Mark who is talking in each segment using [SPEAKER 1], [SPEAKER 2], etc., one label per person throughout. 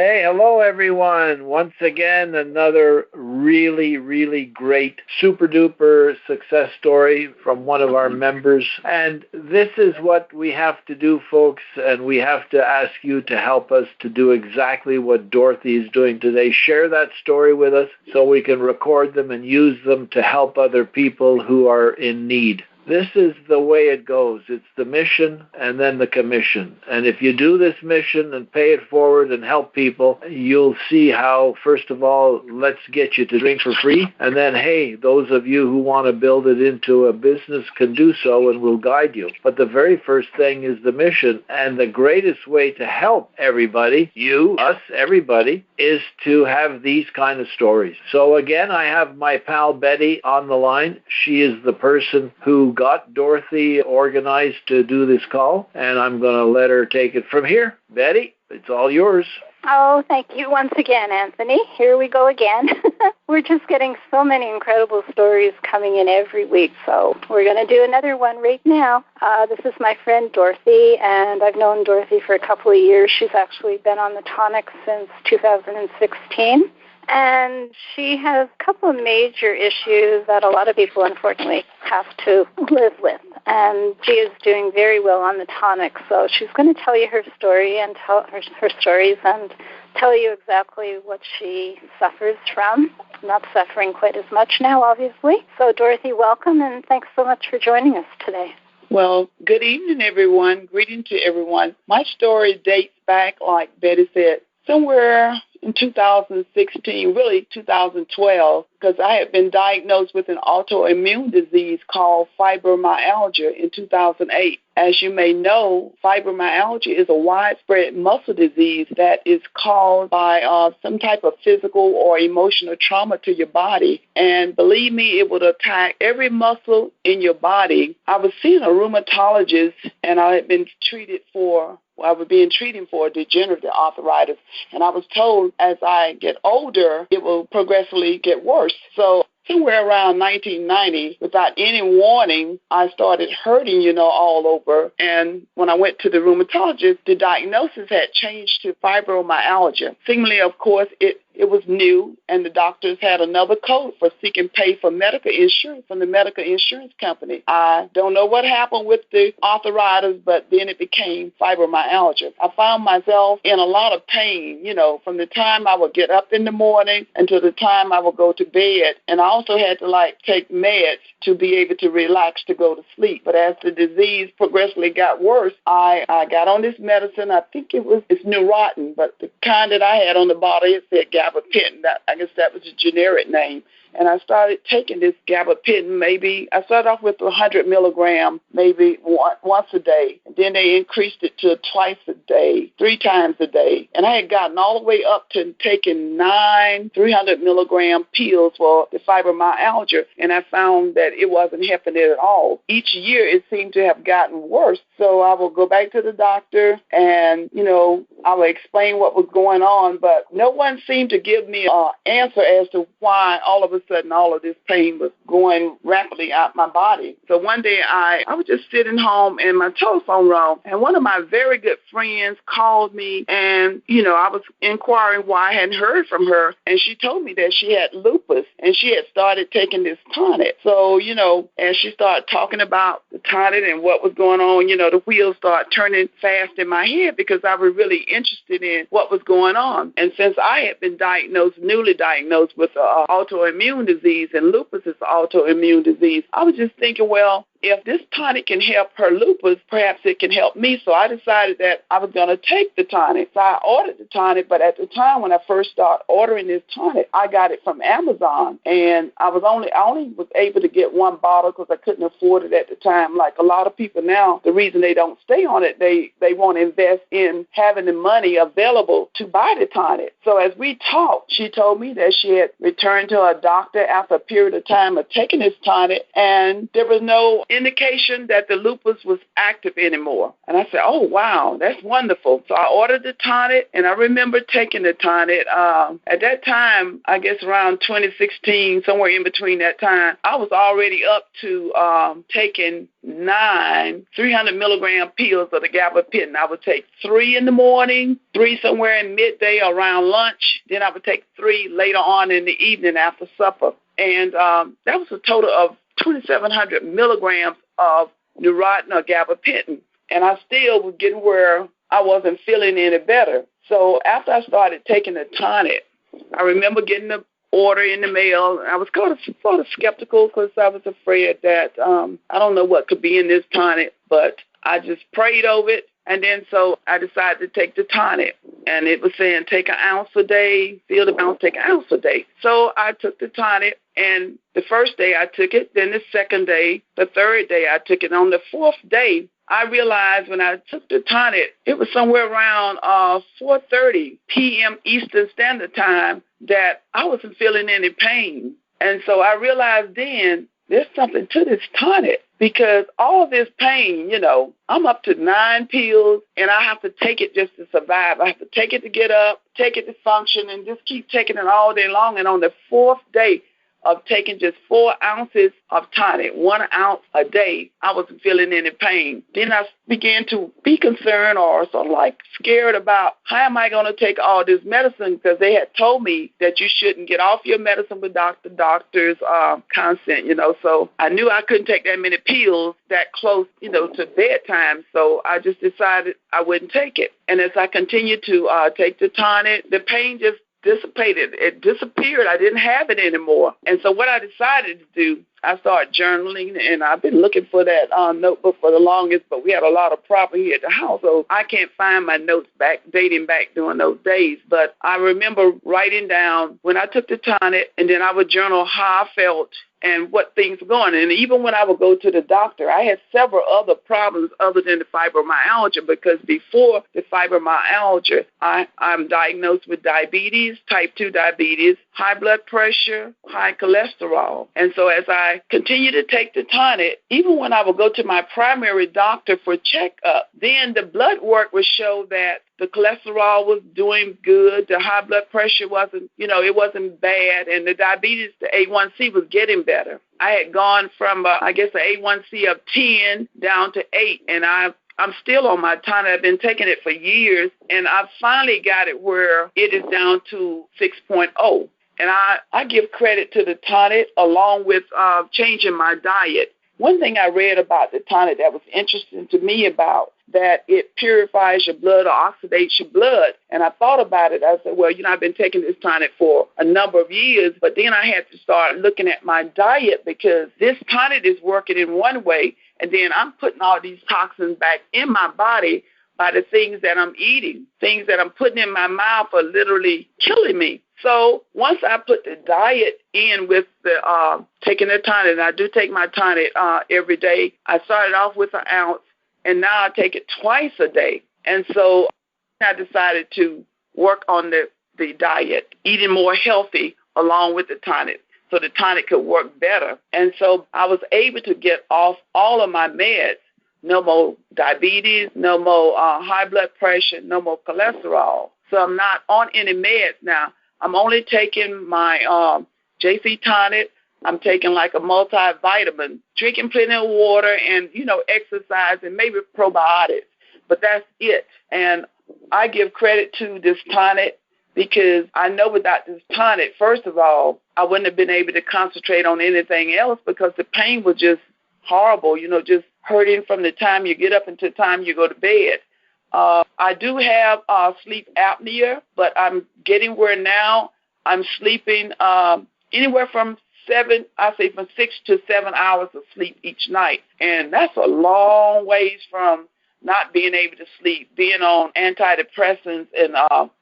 [SPEAKER 1] Hey, hello everyone. Once again, another really great super duper success story from one of our members. And this is what we have to do, folks, and we have to ask you to help us to do exactly what Dorothy is doing today. Share that story with us so we can record them and use them to help other people who are in need. This is the way it goes. It's the mission and then the commission. And if you do this mission and pay it forward and help people, you'll see how, first of all, let's get you to drink for free. And then, hey, those of you who want to build it into a business can do so, and we'll guide you. But the very first thing is the mission. And the greatest way to help everybody, you, us, everybody, is to have these kind of stories. So again, I have my pal Betty on the line. She is the person who got Dorothy organized to do this call, and I'm going to let her take it from here. Betty, it's all yours.
[SPEAKER 2] Oh, thank you once again, Anthony. Here we go again. We're just getting so many incredible stories coming in every week, so we're going to do another one right now. This is my friend Dorothy, and I've known Dorothy for a couple of years. She's actually been on the tonic since 2016. And she has a couple of major issues that a lot of people, unfortunately, have to live with. And she is doing very well on the tonic. So she's going to tell you her story and tell her stories and tell you exactly what she suffers from. Not suffering quite as much now, obviously. So, Dorothy, welcome, and thanks so much for joining us today.
[SPEAKER 3] Well, good evening, everyone. Greeting to everyone. My story dates back, like Betty said, somewhere in 2016, really 2012, because I had been diagnosed with an autoimmune disease called fibromyalgia in 2008. As you may know, fibromyalgia is a widespread muscle disease that is caused by some type of physical or emotional trauma to your body. And believe me, it would attack every muscle in your body. I was seeing a rheumatologist, and I was being treated for degenerative arthritis. And I was told as I get older, it will progressively get worse. So somewhere around 1990, without any warning, I started hurting, all over. And when I went to the rheumatologist, the diagnosis had changed to fibromyalgia. Seemingly, of course, it was new, and the doctors had another code for seek and pay for medical insurance from the medical insurance company. I don't know what happened with the arthritis, but then it became fibromyalgia. I found myself in a lot of pain, from the time I would get up in the morning until the time I would go to bed. And I also had to, take meds to be able to relax to go to sleep. But as the disease progressively got worse, I got on this medicine. I think it's Neurontin, but the kind that I had on the bottle, it said gabapentin. I guess that was a generic name. And I started taking this gabapentin. I started off with 100 milligrams, maybe once a day. And then they increased it to twice a day, 3 times a day. And I had gotten all the way up to taking 9 300 milligram pills for the fibromyalgia. And I found that it wasn't helping it at all. Each year it seemed to have gotten worse. So I will go back to the doctor and, I will explain what was going on. But no one seemed to give me an answer as to why all of a sudden all of this pain was going rapidly out my body. So one day I was just sitting home and my telephone rang, and one of my very good friends called me, and I was inquiring why I hadn't heard from her, and she told me that she had lupus and she had started taking this tonic. So as she started talking about the tonic and what was going on, the wheels started turning fast in my head because I was really interested in what was going on. And since I had been newly diagnosed with autoimmune disease, and lupus is an autoimmune disease, I was just thinking, well, if this tonic can help her lupus, perhaps it can help me. So I decided that I was going to take the tonic. So I ordered the tonic, but at the time when I first started ordering this tonic, I got it from Amazon, and I only was able to get one bottle because I couldn't afford it at the time. Like a lot of people now, the reason they don't stay on it, they won't invest in having the money available to buy the tonic. So as we talked, she told me that she had returned to her doctor after a period of time of taking this tonic, and there was no indication that the lupus was active anymore. And I said, oh, wow, that's wonderful. So I ordered the tonic, and I remember taking the tonic. At that time, I guess around 2016, somewhere in between that time, I was already up to taking 9 300-milligram pills of the gabapentin. I would take 3 in the morning, 3 somewhere in midday around lunch. Then I would take 3 later on in the evening after supper. And that was a total of 2,700 milligrams of Neurontin or gabapentin. And I still was getting where I wasn't feeling any better. So after I started taking the tonic, I remember getting the order in the mail. I was sort of skeptical because I was afraid that I don't know what could be in this tonic, but I just prayed over it. And then so I decided to take the tonic. And it was saying take an ounce a day, feel the bounce, take an ounce a day. So I took the tonic, and the first day I took it, then the second day, the third day I took it. On the fourth day, I realized when I took the tonic, it was somewhere around 4:30 p.m. Eastern Standard Time that I wasn't feeling any pain. And so I realized then there's something to this tonic because all this pain, I'm up to 9 pills, and I have to take it just to survive. I have to take it to get up, take it to function, and just keep taking it all day long. And on the fourth day of taking just 4 ounces of tonic, 1 ounce a day, I wasn't feeling any pain. Then I began to be concerned or sort of like scared about how am I going to take all this medicine, because they had told me that you shouldn't get off your medicine without the doctor's consent, So I knew I couldn't take that many pills that close, to bedtime. So I just decided I wouldn't take it. And as I continued to take the tonic, the pain just dissipated. It disappeared. I didn't have it anymore. And so what I decided to do, I started journaling, and I've been looking for that notebook for the longest, but we had a lot of property here at the house, so I can't find my notes dating back during those days. But I remember writing down when I took the tonic, and then I would journal how I felt and what things were going. And even when I would go to the doctor, I had several other problems other than the fibromyalgia, because before the fibromyalgia, I'm diagnosed with diabetes, type 2 diabetes, high blood pressure, high cholesterol. And so as I continued to take the tonic, even when I would go to my primary doctor for checkup, then the blood work would show that the cholesterol was doing good, the high blood pressure wasn't, it wasn't bad, and the diabetes, the A1C was getting better. I had gone from, an A1C of 10 down to 8, and I'm still on my tonic. I've been taking it for years, and I've finally got it where it is down to 6.0. And I give credit to the tonic along with changing my diet. One thing I read about the tonic that was interesting to me about that it purifies your blood or oxidates your blood. And I thought about it. I said, well, I've been taking this tonic for a number of years, but then I had to start looking at my diet because this tonic is working in one way, and then I'm putting all these toxins back in my body by the things that I'm eating. Things that I'm putting in my mouth are literally killing me. So once I put the diet in with the taking the tonic, and I do take my tonic every day, I started off with an ounce, and now I take it twice a day. And so I decided to work on the diet, eating more healthy along with the tonic, so the tonic could work better. And so I was able to get off all of my meds. No more diabetes, no more high blood pressure, no more cholesterol. So I'm not on any meds now. I'm only taking my JC Tonic. I'm taking like a multivitamin, drinking plenty of water and, exercise and maybe probiotics. But that's it. And I give credit to this tonic because I know without this tonic, first of all, I wouldn't have been able to concentrate on anything else because the pain was just horrible, just hurting from the time you get up until the time you go to bed. I do have sleep apnea, but I'm getting where now I'm sleeping anywhere from 6 to 7 hours of sleep each night. And that's a long ways from not being able to sleep, being on antidepressants and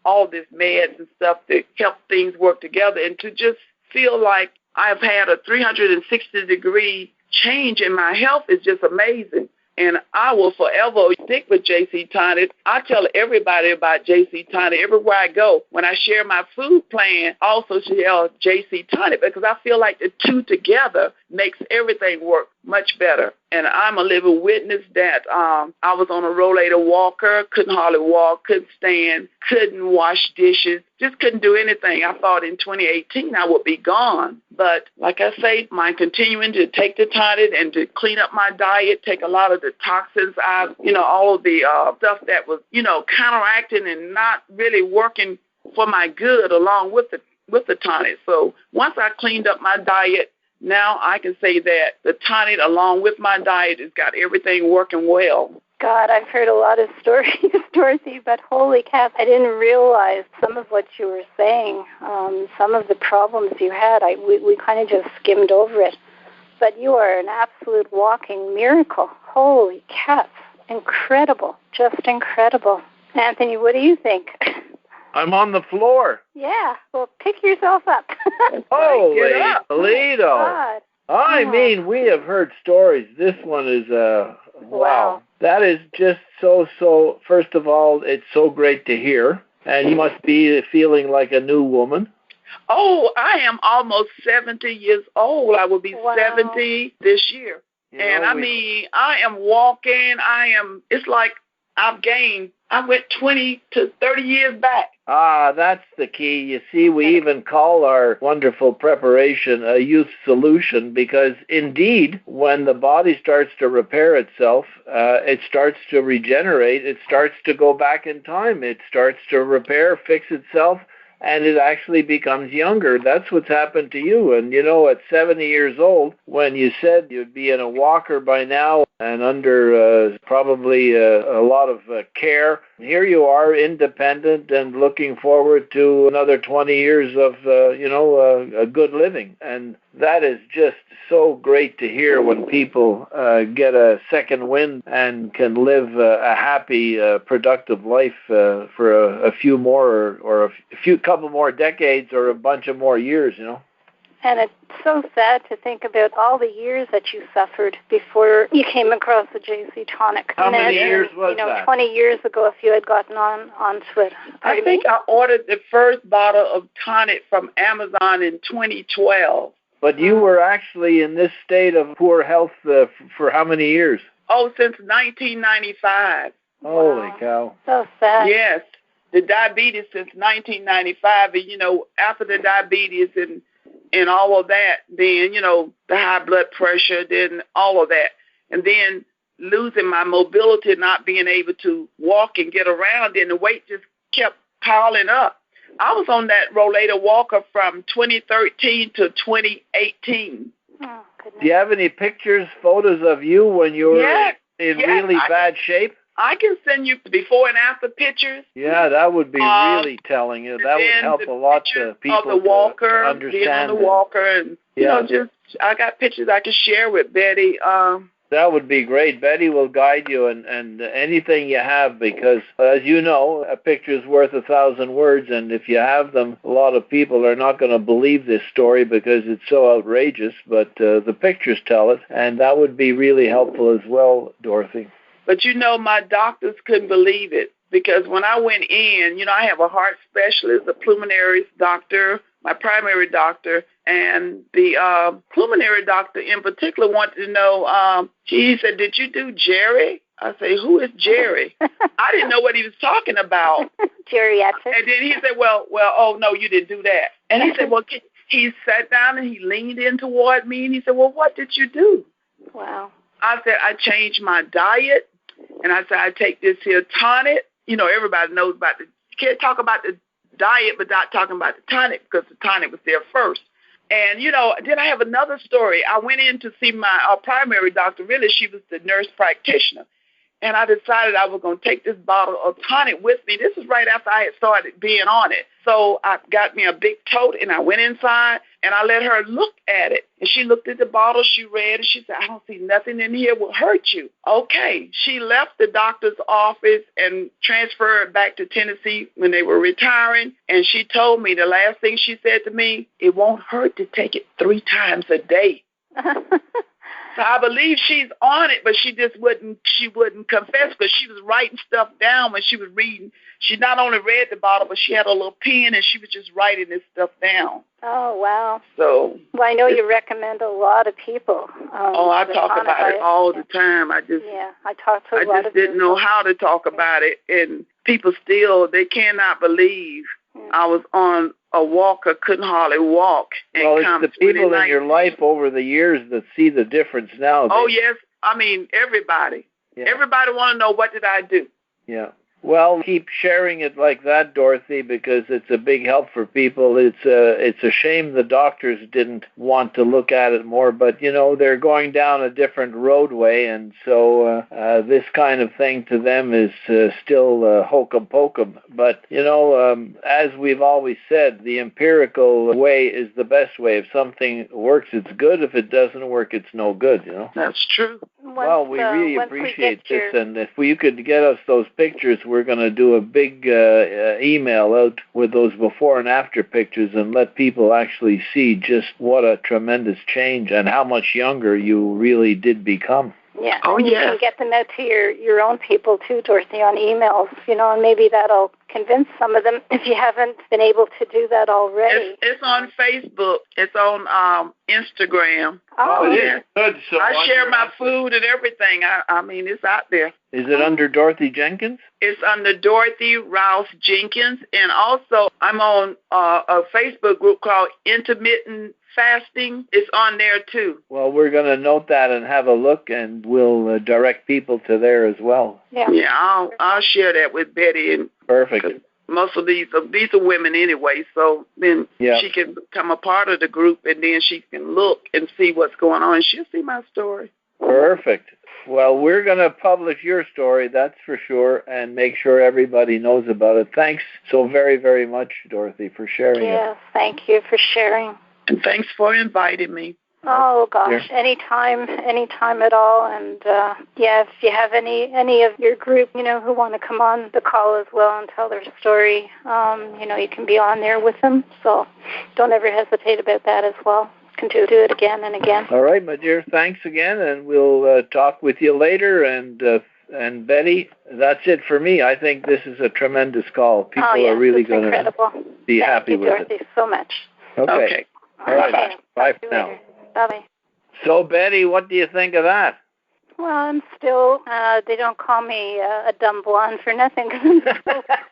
[SPEAKER 3] all this meds and stuff to help things work together, and to just feel like I've had a 360-degree change in my health is just amazing. And I will forever stick with JC Tonic. I tell everybody about JC Tonic everywhere I go. When I share my food plan, I also share JC Tonic because I feel like the two together makes everything work much better. And I'm a living witness that I was on a rollator walker, couldn't hardly walk, couldn't stand, couldn't wash dishes, just couldn't do anything. I thought in 2018 I would be gone. But like I say, my continuing to take the tonic and to clean up my diet, take a lot of the toxins out, all of the stuff that was, counteracting and not really working for my good along with the tonic. So once I cleaned up my diet, now I can say that the tonic along with my diet has got everything working well.
[SPEAKER 2] God, I've heard a lot of stories, Dorothy, but holy cow, I didn't realize some of what you were saying, some of the problems you had. We kind of just skimmed over it. But you are an absolute walking miracle. Holy cats. Incredible. Just incredible. Anthony, what do you think?
[SPEAKER 1] I'm on the floor.
[SPEAKER 2] Yeah. Well, pick yourself up.
[SPEAKER 1] Holy Toledo. I mean, we have heard stories. This one is, wow. That is just so, first of all, it's so great to hear. And you must be feeling like a new woman.
[SPEAKER 3] Oh, I am almost 70 years old. I will be 70 this year. I am walking. It's like I've gained. I went 20 to 30 years back.
[SPEAKER 1] That's the key. You see, we even call our wonderful preparation a youth solution because, indeed, when the body starts to repair itself, it starts to regenerate. It starts to go back in time. It starts to repair, fix itself, and it actually becomes younger. That's what's happened to you. And, at 70 years old, when you said you'd be in a walker by now and under probably a lot of care, here you are, independent and looking forward to another 20 years of, a good living. And that is just so great to hear when people get a second wind and can live a happy, productive life for a few more or a couple more decades or a bunch of more years,
[SPEAKER 2] And it's so sad to think about all the years that you suffered before you came across the JC Tonic.
[SPEAKER 1] How many years was that?
[SPEAKER 2] 20 years ago, if you had gotten onto it.
[SPEAKER 3] I think I ordered the first bottle of tonic from Amazon in 2012.
[SPEAKER 1] But you were actually in this state of poor health for how many years?
[SPEAKER 3] Oh, since 1995.
[SPEAKER 1] Holy cow.
[SPEAKER 2] So sad.
[SPEAKER 3] Yes. The diabetes since 1995. And, after the diabetes and all of that, then, the high blood pressure, then all of that. And then losing my mobility, not being able to walk and get around, and the weight just kept piling up. I was on that rollator walker from 2013 to 2018.
[SPEAKER 2] Oh, goodness.
[SPEAKER 1] Do you have any pictures, photos of you when you were in really bad shape?
[SPEAKER 3] I can send you before and after pictures.
[SPEAKER 1] Yeah, that would be really telling you. That would help a lot to people
[SPEAKER 3] of the walker,
[SPEAKER 1] to understand.
[SPEAKER 3] Being on the walker, and I got pictures I can share with Betty.
[SPEAKER 1] That would be great. Betty will guide you and anything you have because, as you know, a picture is worth 1,000 words, and if you have them, a lot of people are not going to believe this story because it's so outrageous, but the pictures tell it, and that would be really helpful as well, Dorothy.
[SPEAKER 3] But, my doctors couldn't believe it because when I went in, I have a heart specialist, a pulmonary doctor, my primary doctor, and the pulmonary doctor in particular wanted to know, he said, did you do Jerry? I say, who is Jerry? I didn't know what he was talking about.
[SPEAKER 2] Geriatric.
[SPEAKER 3] And then he said, well, oh, no, you didn't do that. And he said, well, he sat down and he leaned in toward me and he said, well, what did you do?
[SPEAKER 2] Wow.
[SPEAKER 3] I said, I changed my diet. And I said, I take this here tonic. Everybody knows about you can't talk about the diet but not talking about the tonic because the tonic was there first. And, then I have another story. I went in to see my primary doctor. Really, she was the nurse practitioner. And I decided I was going to take this bottle of tonic with me. This was right after I had started being on it. So I got me a big tote, and I went inside, and I let her look at it. And she looked at the bottle. She read, and she said, I don't see nothing in here will hurt you. Okay. She left the doctor's office and transferred back to Tennessee when they were retiring. And she told me the last thing she said to me, it won't hurt to take it 3 times a day. So I believe she's on it, but she wouldn't confess because she was writing stuff down when she was reading. She not only read the bottle, but she had a little pen and she was just writing this stuff down.
[SPEAKER 2] Oh, wow.
[SPEAKER 3] So.
[SPEAKER 2] Well, I know you recommend a lot of people.
[SPEAKER 3] I talk about it all the time. I
[SPEAKER 2] talk to a lot of people.
[SPEAKER 3] I just didn't know how to talk about it, and people still, they cannot believe I was on a walker, couldn't hardly walk.
[SPEAKER 1] Well, it's the people in your life over the years that see the difference now.
[SPEAKER 3] Oh, yes. I mean, everybody. Yeah. Everybody want to know, what did I do?
[SPEAKER 1] Yeah. Well, keep sharing it like that, Dorothy, because it's a big help for people. It's a shame the doctors didn't want to look at it more, but, you know, they're going down a different roadway, and so this kind of thing to them is still hokum pokum. But, you know, as we've always said, the empirical way is the best way. If something works, it's good. If it doesn't work, it's no good, you know.
[SPEAKER 3] That's true.
[SPEAKER 1] Well, we really appreciate this, and if you could get us those pictures, we're going to do a big email out with those before and after pictures and let people actually see just what a tremendous change and how much younger you really did become.
[SPEAKER 2] Yeah, and you can get them out to your own people too, Dorothy, on emails, you know, and maybe that'll convince some of them if you haven't been able to do that already.
[SPEAKER 3] It's on Facebook. It's on Instagram.
[SPEAKER 2] Oh,
[SPEAKER 1] yeah. Good. So
[SPEAKER 3] I share my food and everything. I mean, it's out there.
[SPEAKER 1] Is it under Dorothy Jenkins?
[SPEAKER 3] It's under Dorothy Rouse Jenkins, and also I'm on a Facebook group called Intermittent Fasting. It's on there too.
[SPEAKER 1] Well, we're going to note that and have a look, and we'll direct people to there as well.
[SPEAKER 3] Yeah, I'll share that with Betty. And
[SPEAKER 1] perfect.
[SPEAKER 3] Most of these are women anyway, so then she can become a part of the group, and then she can look and see what's going on, and she'll see my story.
[SPEAKER 1] Perfect. Well, we're going to publish your story, that's for sure, and make sure everybody knows about it. Thanks so very, very much, Dorothy, for sharing it.
[SPEAKER 2] Yes, thank you for sharing.
[SPEAKER 3] And thanks for inviting me.
[SPEAKER 2] Oh, gosh, anytime at all. And, if you have any of your group, you know, who want to come on the call as well and tell their story, you know, you can be on there with them. So don't ever hesitate about that as well. Can do it again and again.
[SPEAKER 1] All right, my dear. Thanks again, and we'll talk with you later. And Betty, that's it for me. I think this is a tremendous call. People are really going to be happy with it.
[SPEAKER 2] Thank you, Dorothy, so much.
[SPEAKER 1] Okay. All right. Bye for now.
[SPEAKER 2] Bye.
[SPEAKER 1] So, Betty, what do you think of that?
[SPEAKER 2] Well, I'm still, they don't call me a dumb blonde for nothing, because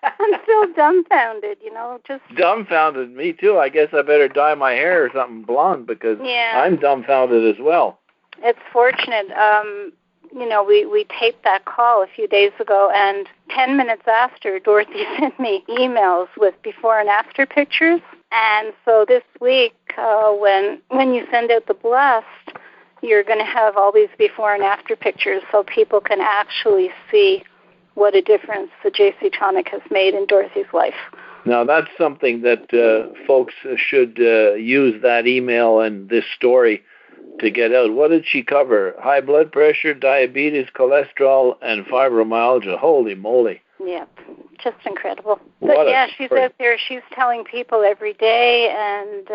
[SPEAKER 2] I'm still dumbfounded, you know, just...
[SPEAKER 1] Dumbfounded? Me too. I guess I better dye my hair or something blonde, because I'm dumbfounded as well.
[SPEAKER 2] It's fortunate. You know, we taped that call a few days ago, and 10 minutes after, Dorothy sent me emails with before and after pictures. And so this week, when you send out the blast, you're going to have all these before and after pictures so people can actually see what a difference the JC Tonic has made in Dorothy's life.
[SPEAKER 1] Now, that's something that folks should use that email and this story to get out. What did she cover? High blood pressure, diabetes, cholesterol, and fibromyalgia. Holy moly.
[SPEAKER 2] Yep, just incredible. But she's out there. She's telling people every day, and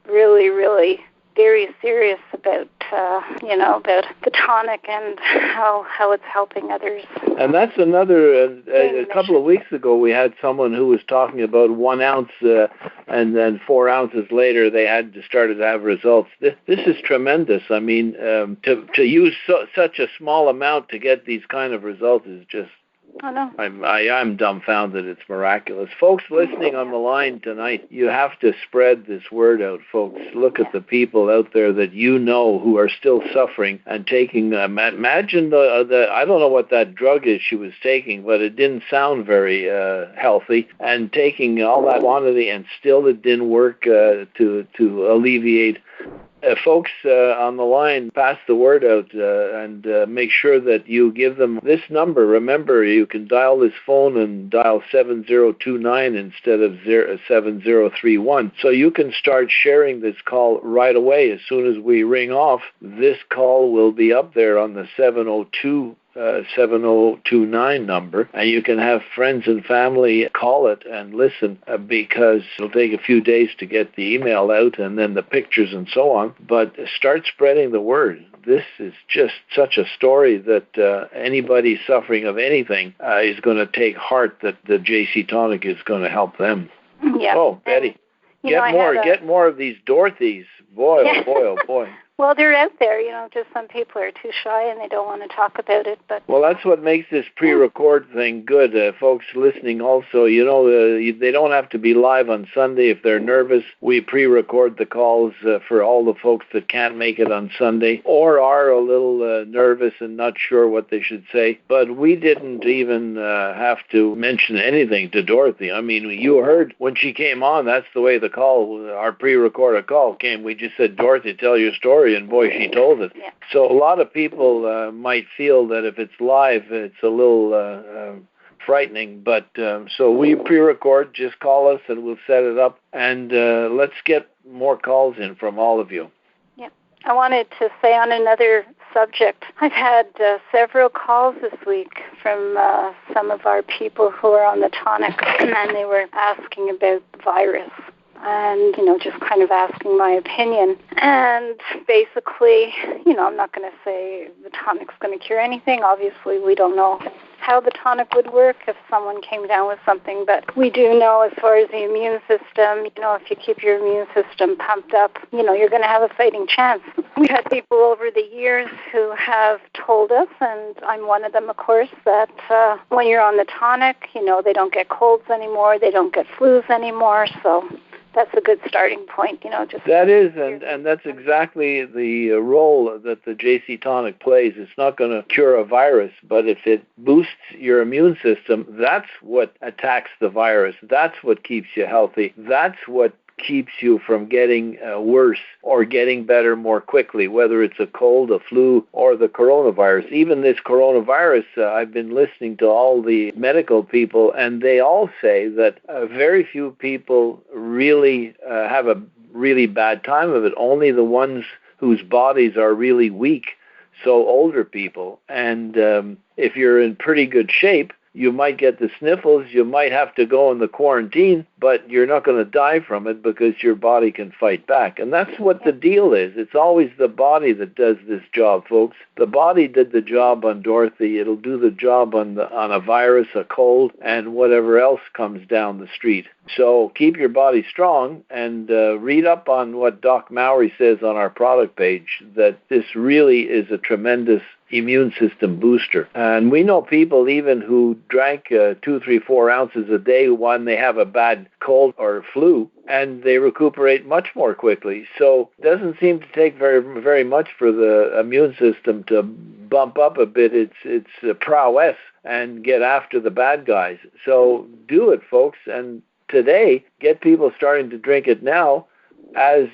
[SPEAKER 2] really, really very serious about, about the tonic and how it's helping others. And
[SPEAKER 1] that's another, a couple of weeks ago, we had someone who was talking about 1 ounce, and then 4 ounces later, they had started to have results. This is tremendous. I mean, to use such a small amount to get these kind of results is just,
[SPEAKER 2] I know.
[SPEAKER 1] I'm dumbfounded. It's miraculous. Folks listening on the line tonight, you have to spread this word out, folks. Look at the people out there that you know who are still suffering and taking, imagine I don't know what that drug is she was taking, but it didn't sound very healthy, and taking all that quantity and still it didn't work to alleviate. Folks on the line, pass the word out and make sure that you give them this number. Remember, you can dial this phone and dial 7029 instead of 7031. So you can start sharing this call right away. As soon as we ring off, this call will be up there on the 702 7029 number, and you can have friends and family call it and listen because it'll take a few days to get the email out and then the pictures and so on, but start spreading the word. This is just such a story that anybody suffering of anything is going to take heart that the JC Tonic is going to help them.
[SPEAKER 2] Yeah.
[SPEAKER 1] Oh, Betty, get more of these Dorothys. Boy, oh boy, oh boy.
[SPEAKER 2] Well, they're out there, just some people are too shy and they don't want to talk about it. But
[SPEAKER 1] well, that's what makes this pre-record thing good. Folks listening also, they don't have to be live on Sunday if they're nervous. We pre-record the calls for all the folks that can't make it on Sunday or are a little nervous and not sure what they should say. But we didn't even have to mention anything to Dorothy. I mean, you heard when she came on, that's the way the call, our pre-recorded call came. We just said, Dorothy, tell your story. And boy, she told it.
[SPEAKER 2] Yeah.
[SPEAKER 1] So a lot of people might feel that if it's live, it's a little frightening. But so we pre-record. Just call us and we'll set it up. And let's get more calls in from all of you.
[SPEAKER 2] Yeah. I wanted to say on another subject, I've had several calls this week from some of our people who are on the tonic, and they were asking about the virus. And, just kind of asking my opinion. And basically, I'm not going to say the tonic's going to cure anything. Obviously, we don't know how the tonic would work if someone came down with something. But we do know as far as the immune system, if you keep your immune system pumped up, you're going to have a fighting chance. We've had people over the years who have told us, and I'm one of them, of course, that when you're on the tonic, they don't get colds anymore, they don't get flus anymore, so that's a good starting point,
[SPEAKER 1] That is, and that's exactly the role that the JC Tonic plays. It's not going to cure a virus, but if it boosts your immune system, that's what attacks the virus. That's what keeps you healthy. That's what keeps you from getting worse or getting better more quickly, whether it's a cold, a flu, or the coronavirus. Even this coronavirus, I've been listening to all the medical people, and they all say that very few people really have a really bad time of it. Only the ones whose bodies are really weak, so older people. And if you're in pretty good shape, you might get the sniffles, you might have to go in the quarantine, but you're not going to die from it because your body can fight back. And that's what the deal is. It's always the body that does this job, folks. The body did the job on Dorothy. It'll do the job on a virus, a cold, and whatever else comes down the street. So keep your body strong and read up on what Doc Mowry says on our product page, that this really is a tremendous immune system booster. And we know people even who drank 2, 3, 4 ounces a day when they have a bad cold or flu, and they recuperate much more quickly. So it doesn't seem to take very, very much for the immune system to bump up a bit its prowess and get after the bad guys. So do it, folks. And today, get people starting to drink it now as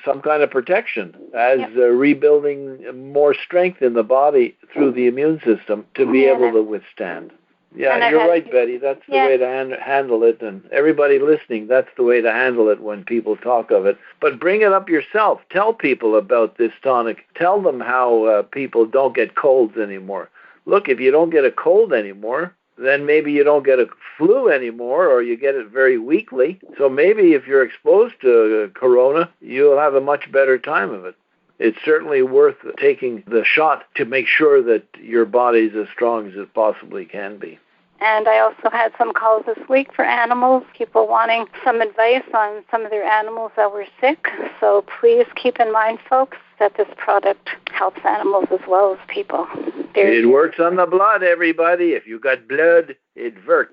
[SPEAKER 1] some kind of protection, as rebuilding more strength in the body through the immune system to be able to withstand. Yeah, you're right, Betty. That's the way to handle it. And everybody listening, that's the way to handle it when people talk of it. But bring it up yourself. Tell people about this tonic. Tell them how people don't get colds anymore. Look, if you don't get a cold anymore, then maybe you don't get a flu anymore, or you get it very weakly. So maybe if you're exposed to corona, you'll have a much better time of it. It's certainly worth taking the shot to make sure that your body's as strong as it possibly can be.
[SPEAKER 2] And I also had some calls this week for animals, people wanting some advice on some of their animals that were sick. So please keep in mind, folks, that this product helps animals as well as people.
[SPEAKER 1] It works on the blood, everybody. If you got blood, it works,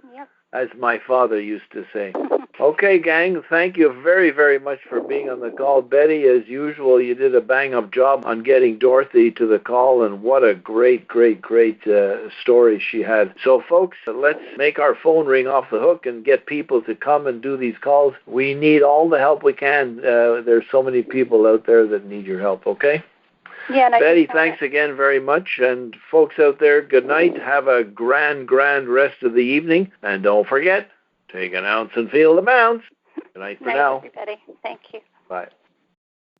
[SPEAKER 1] as my father used to say. Okay, gang, thank you very, very much for being on the call. Betty, as usual, you did a bang-up job on getting Dorothy to the call, and what a great, great, great story she had. So, folks, let's make our phone ring off the hook and get people to come and do these calls. We need all the help we can. There's so many people out there that need your help, okay?
[SPEAKER 2] Yeah,
[SPEAKER 1] Betty, thanks again very much. And folks out there, good night. Have a grand, grand rest of the evening. And don't forget, take an ounce and feel the bounce. Good night for now.
[SPEAKER 2] Everybody. Thank you.
[SPEAKER 1] Bye.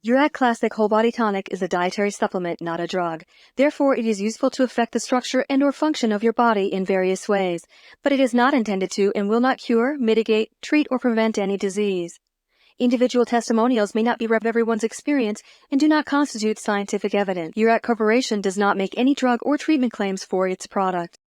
[SPEAKER 4] Uric Classic Whole Body Tonic is a dietary supplement, not a drug. Therefore, it is useful to affect the structure and/or function of your body in various ways, but it is not intended to and will not cure, mitigate, treat, or prevent any disease. Individual testimonials may not be everyone's experience and do not constitute scientific evidence. Uric Corporation does not make any drug or treatment claims for its product.